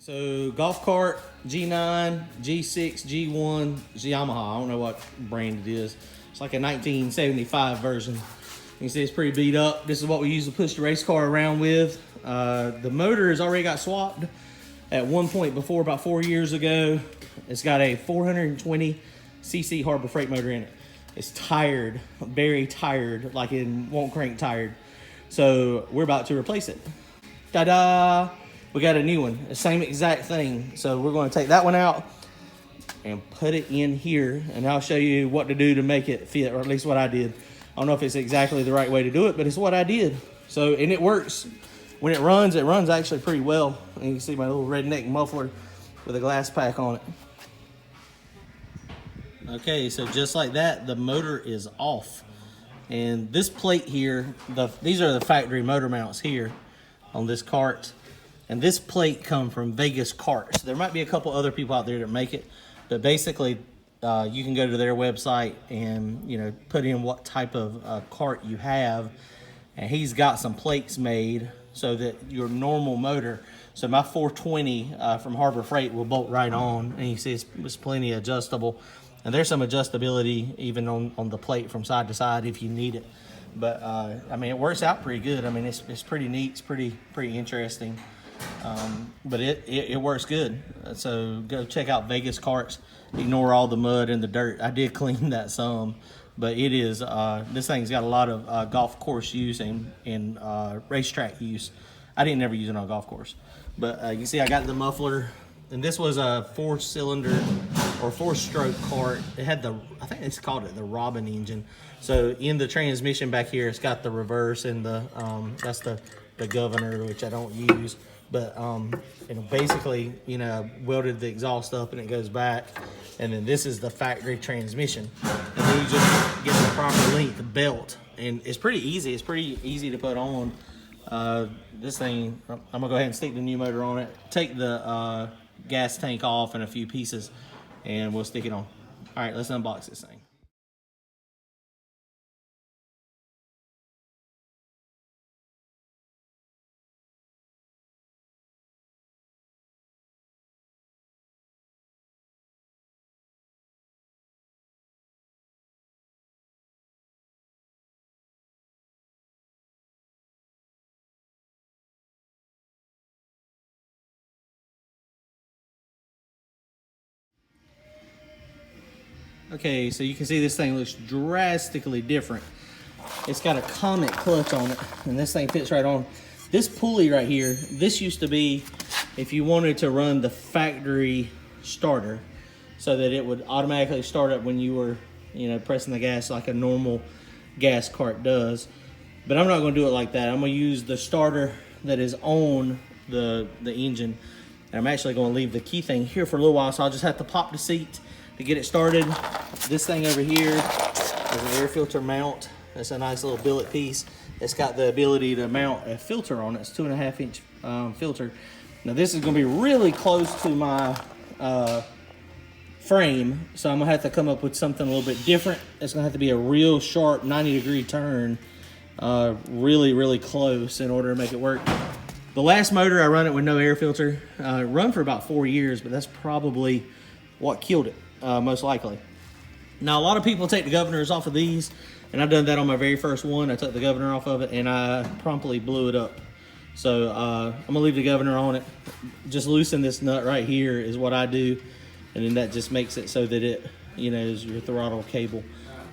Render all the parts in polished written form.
So golf cart, G9, G6, G1, Yamaha. I don't know what brand it is. It's like a 1975 version. You can see it's pretty beat up. This is what we use to push the race car around with. The motor has already got swapped at one point before, about 4 years ago. It's got a 420cc Harbor Freight motor in it. It's tired, very tired, like it won't crank tired. So we're about to replace it. Ta-da! We got a new one, the same exact thing. So we're going to take that one out and put it in here, and I'll show you what to do to make it fit, or at least what I did. I don't know if it's exactly the right way to do it, but it's what I did. So, and it works. When it runs actually pretty well. And you can see my little redneck muffler with a glass pack on it. Okay, so just like that, the motor is off. And this plate here, these are the factory motor mounts here on this cart. And this plate comes from Vegas Carts. There might be a couple other people out there that make it, but basically you can go to their website and put in what type of cart you have, and he's got some plates made so that your normal motor, so my 420 from Harbor Freight will bolt right on, and you see it's plenty adjustable, and there's some adjustability even on the plate from side to side if you need it. But I mean, it works out pretty good. I mean, it's pretty neat. It's pretty interesting. But it works good. So go check out Vegas Carts. Ignore all the mud and the dirt. I did clean that some, but it is this thing's got a lot of golf course use and racetrack use. I didn't ever use it on a golf course, but you can see I got the muffler, and this was a 4-cylinder or 4-stroke cart. It had I think it's called it the Robin engine. So in the transmission back here, it's got the reverse and that's the governor, which I don't use. But basically, welded the exhaust up and it goes back. And then this is the factory transmission. And then you just get the proper length belt. And it's pretty easy. It's pretty easy to put on. This thing, I'm gonna go ahead and stick the new motor on it. Take the gas tank off in a few pieces and we'll stick it on. All right, let's unbox this thing. Okay, so you can see this thing looks drastically different. It's got a Comet clutch on it, and this thing fits right on. This pulley right here, this used to be if you wanted to run the factory starter so that it would automatically start up when you were, pressing the gas like a normal gas cart does. But I'm not gonna do it like that. I'm gonna use the starter that is on the engine. And I'm actually gonna leave the key thing here for a little while, so I'll just have to pop the seat to get it started. This thing over here is an air filter mount. It's a nice little billet piece. It's got the ability to mount a filter on it. It's 2.5 inch filter. Now this is gonna be really close to my frame, so I'm gonna have to come up with something a little bit different. It's gonna have to be a real sharp 90-degree turn, really close in order to make it work. The last motor I run it with no air filter. Run for about 4 years, but that's probably what killed it, most likely. Now, a lot of people take the governors off of these, and I've done that on my very first one. I took the governor off of it, and I promptly blew it up. So I'm gonna leave the governor on it. Just loosen this nut right here is what I do, and then that just makes it so that it, is your throttle cable,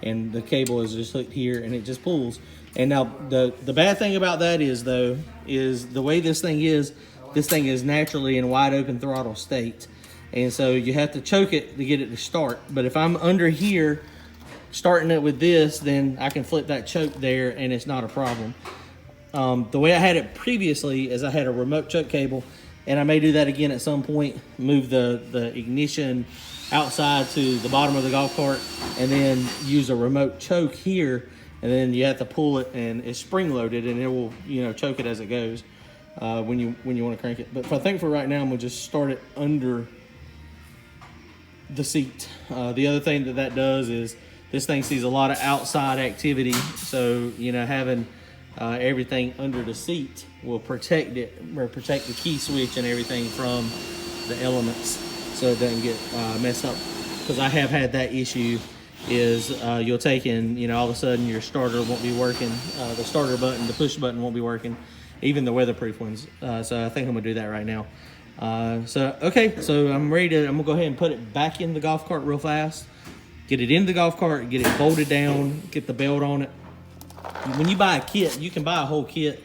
and the cable is just hooked here, and it just pulls. And now the bad thing about that is the way this thing is naturally in wide open throttle state. And so you have to choke it to get it to start. But if I'm under here, starting it with this, then I can flip that choke there and it's not a problem. The way I had it previously is I had a remote choke cable, and I may do that again at some point, move the ignition outside to the bottom of the golf cart, and then use a remote choke here, and then you have to pull it, and it's spring loaded, and it will choke it as it goes when you want to crank it. But I think for right now I'm gonna just start it under the seat. The other thing that does is this thing sees a lot of outside activity, so having everything under the seat will protect it, or protect the key switch and everything from the elements so it doesn't get messed up. Because I have had that issue is you'll take and, you know, all of a sudden your starter won't be working. The starter button, the push button won't be working, even the weatherproof ones. So I think I'm gonna do that right now. Okay, so I'm gonna go ahead and put it back in the golf cart real fast. Get it in the golf cart, get it bolted down, get the belt on it. When you buy a kit, you can buy a whole kit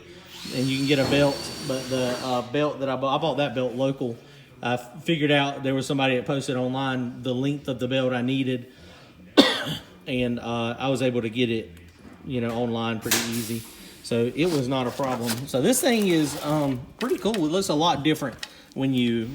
and you can get a belt, but the belt that I bought that belt local. I figured out there was somebody that posted online the length of the belt I needed, and I was able to get it, you know, online pretty easy. So it was not a problem. So this thing is pretty cool. It looks a lot different when you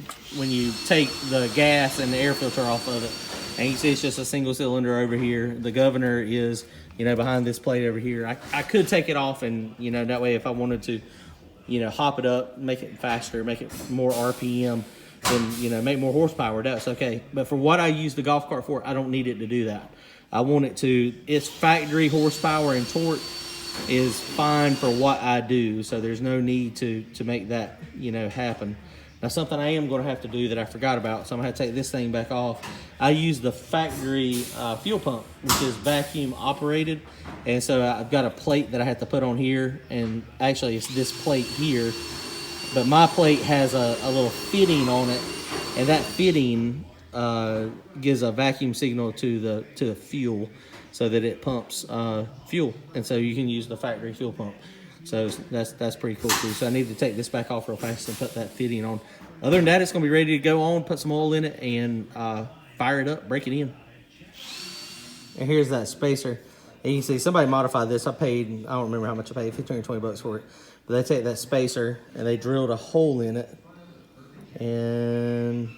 take the gas and the air filter off of it. And you see it's just a single cylinder over here. The governor is, you know, behind this plate over here. I could take it off and, you know, that way if I wanted to, you know, hop it up, make it faster, make it more RPM, then, you know, make more horsepower, that's okay. But for what I use the golf cart for, I don't need it to do that. I want it to, its factory horsepower and torque is fine for what I do. So there's no need to make that, you know, happen. Now, something I am going to have to do that I forgot about, so I'm going to have to take this thing back off. I use the factory fuel pump, which is vacuum operated. And so I've got a plate that I have to put on here. And actually, it's this plate here. But my plate has a little fitting on it. And that fitting gives a vacuum signal to the fuel so that it pumps fuel. And so you can use the factory fuel pump. So that's pretty cool too. So I need to take this back off real fast and put that fitting on. Other than that, it's gonna be ready to go on, put some oil in it and fire it up, break it in. And here's that spacer. And you can see somebody modified this. I don't remember how much I paid, 15 or 20 bucks for it. But they take that spacer and they drilled a hole in it. And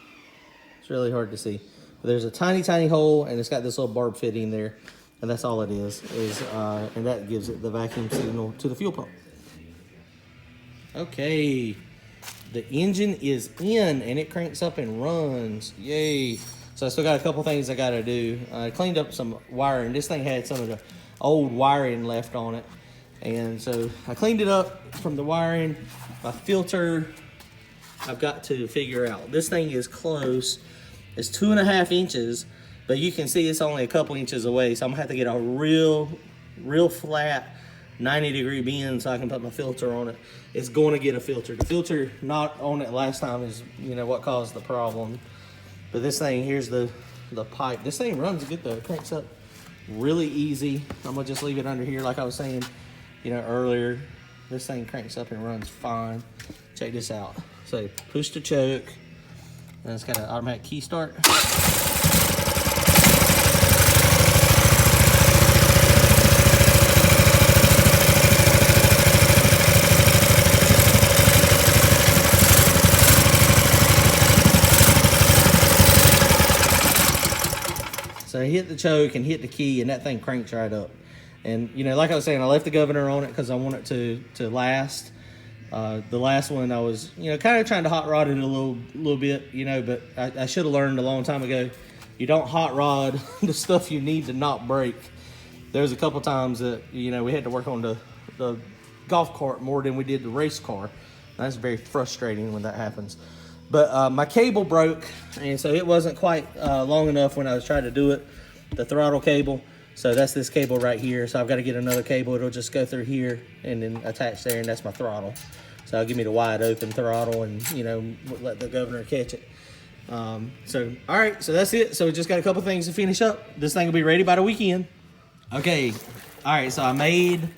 it's really hard to see. But there's a tiny, tiny hole and it's got this little barb fitting there. And that's all it is and that gives it the vacuum signal to the fuel pump. Okay, the engine is in and it cranks up and runs. Yay. So I still got a couple things I gotta do. I cleaned up some wiring. This thing had some of the old wiring left on it. And so I cleaned it up from the wiring. My filter, I've got to figure out. This thing is close. It's 2.5 inches. But you can see it's only a couple inches away, so I'm gonna have to get a real flat 90-degree bend so I can put my filter on it. It's going to get a filter. The filter not on it last time is, you know, what caused the problem. But this thing, here's the pipe. This thing runs good though. It cranks up really easy. I'm gonna just leave it under here like I was saying, you know, earlier. This thing cranks up and runs fine. Check this out. So push the choke, and it's got an automatic key start. So I hit the choke and hit the key and that thing cranks right up. And, you know, like I was saying, I left the governor on it because I want it to last. The last one I was, you know, kind of trying to hot rod it a little bit, you know, but I should have learned a long time ago. You don't hot rod the stuff you need to not break. There's a couple times that, you know, we had to work on the golf cart more than we did the race car. That's very frustrating when that happens. But my cable broke, and so it wasn't quite long enough when I was trying to do it, the throttle cable. So that's this cable right here. So I've got to get another cable. It'll just go through here and then attach there, and that's my throttle. So it'll give me the wide open throttle and, you know, let the governor catch it. So, all right, so that's it. So we just got a couple things to finish up. This thing will be ready by the weekend. Okay, all right, so I made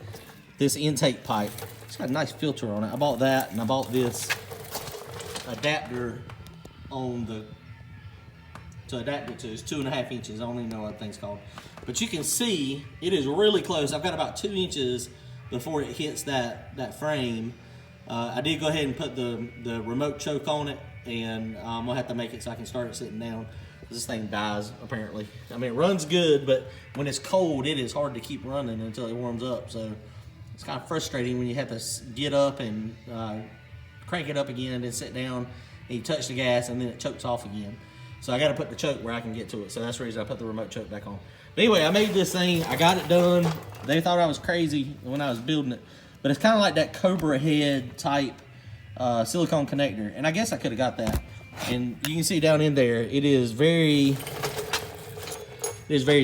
this intake pipe. It's got a nice filter on it. I bought that, and I bought this adapter to adapt it to. It's 2.5 inches. I don't even know what that thing's called. But you can see it is really close. I've got about 2 inches before it hits that frame. I did go ahead and put the remote choke on it, and I'm gonna have to make it so I can start it sitting down. This thing dies apparently. I mean, it runs good, but when it's cold, it is hard to keep running until it warms up. So it's kind of frustrating when you have to get up and crank it up again, then sit down, and you touch the gas, and then it chokes off again. So I got to put the choke where I can get to it. So that's the reason I put the remote choke back on. But anyway, I made this thing. I got it done. They thought I was crazy when I was building it, but it's kind of like that Cobra head type silicone connector. And I guess I could have got that. And you can see down in there, it is very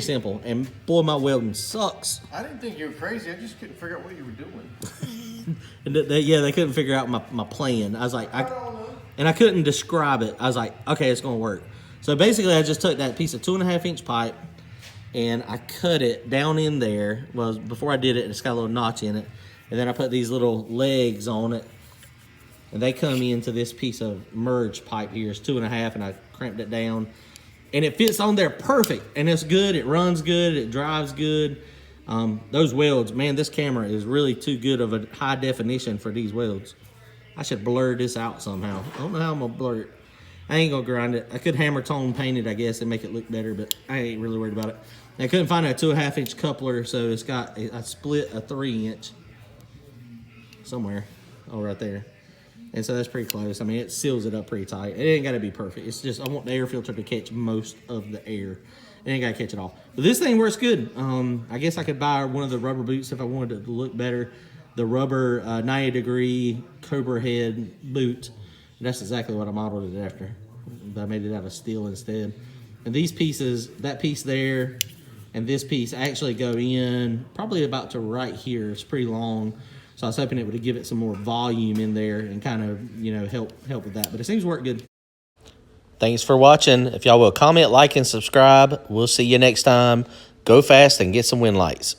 simple. And boy, my welding sucks. I didn't think you were crazy. I just couldn't figure out what you were doing. And they couldn't figure out my plan. I was like, and I couldn't describe it. I was like, okay, it's gonna work. So basically, I just took that piece of 2.5-inch pipe and I cut it down in there. Well, before I did it, it's got a little notch in it. And then I put these little legs on it. And they come into this piece of merge pipe here. It's 2.5, and I cramped it down. And it fits on there perfect. And it's good. It runs good. It drives good. Those welds, man, this camera is really too good of a high definition for these welds. I should blur this out somehow. I don't know how I'm going to blur it. I ain't going to grind it. I could hammer tone paint it, I guess, and make it look better, but I ain't really worried about it. I couldn't find a 2.5-inch coupler, so it's got I split a 3-inch somewhere. Oh, right there. And so that's pretty close. I mean, it seals it up pretty tight. It ain't got to be perfect. It's just, I want the air filter to catch most of the air. It ain't got to catch it all. But this thing works good. I guess I could buy one of the rubber boots if I wanted it to look better. The rubber 90-degree Cobra head boot. And that's exactly what I modeled it after. But I made it out of steel instead. And these pieces, that piece there and this piece actually go in probably about to right here. It's pretty long. So I was hoping it would give it some more volume in there and kind of, you know, help with that. But it seems to work good. Thanks for watching. If y'all will comment, like, and subscribe, we'll see you next time. Go fast and get some wind lights.